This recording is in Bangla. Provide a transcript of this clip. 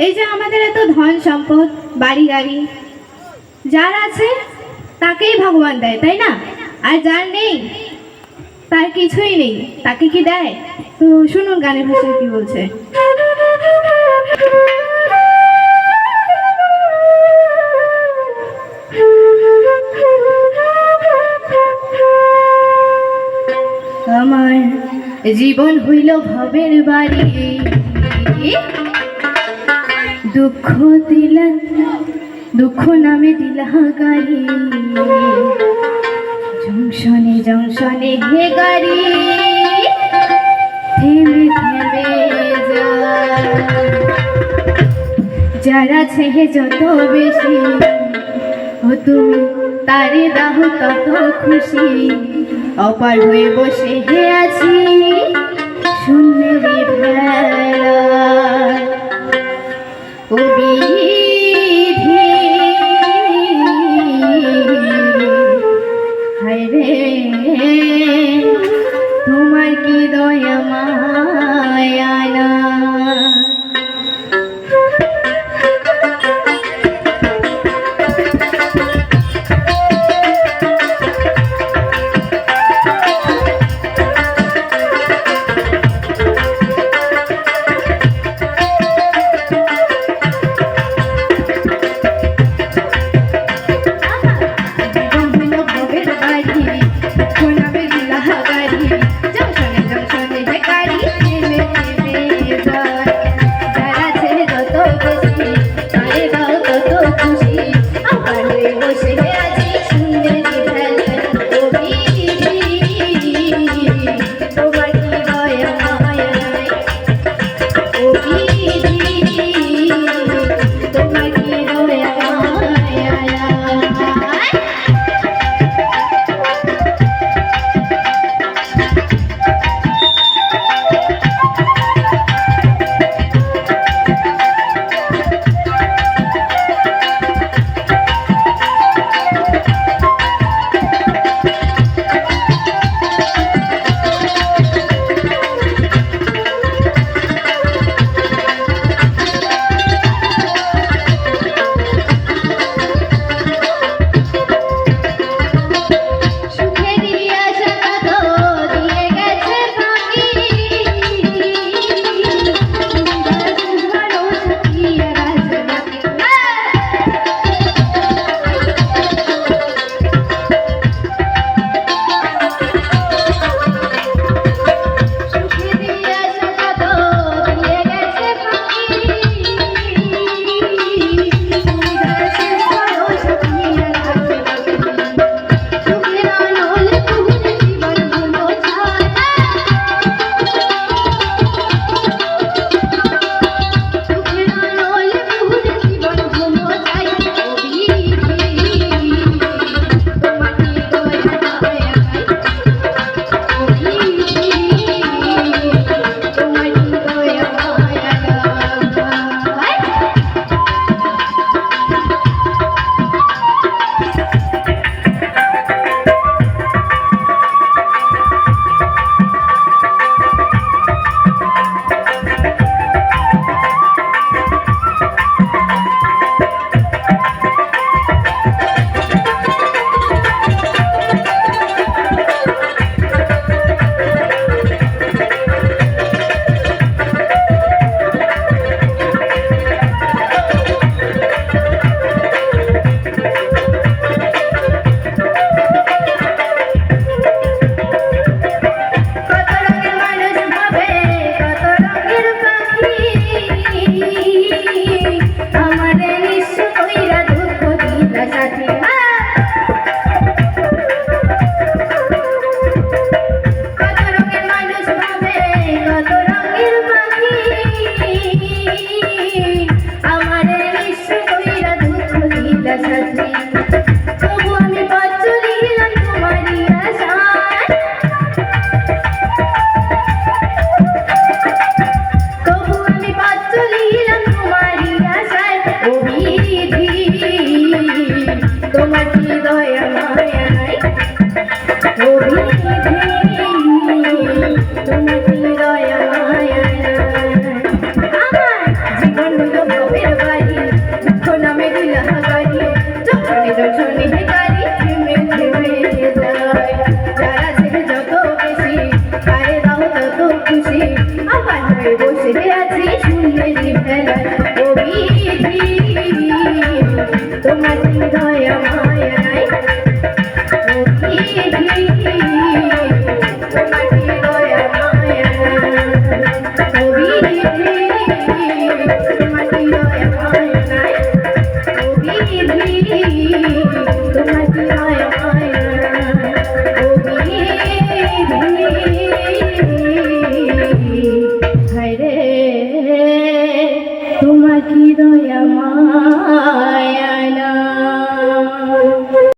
এই যে আমাদের এত ধন সম্পদ, বাড়ি গাড়ি, যার আছে তাকেই ভগবান দেয়, তাই না? আর যার নেই, তার কিছুই নেই, তাকে কি দেয়? তো শুনুন গানের ভাষায় কি বলছে। আমার জীবন হইল ভবের বাড়ি, দুঃখ দিলা, দুঃখ নামে দিলা গাড়ি, জংশনে জংশনে হে গাড়ি থেমে থেমে যায়। যারা ছেহে যত বেশি, ও তুমি তারে দাহ তত খুশি, অপার হয়ে বসে হে আছি সুন্দরী ভেলা। ও বিধি হায় রে, তোমার কি দয়া মায়া না। হলো ভবের বাড়ি, দুঃখ নামে দিলা গাড়ি, যখনই দর্শনে গাড়ি থেমে থেমে যায়। যারা ছেড়ে যত বেশি পারে দাও তত খুশি, আমার হয়ে বসে আছি শূন্যেরই ভেলায়। ও বিধি তোমার হৃদয় আমার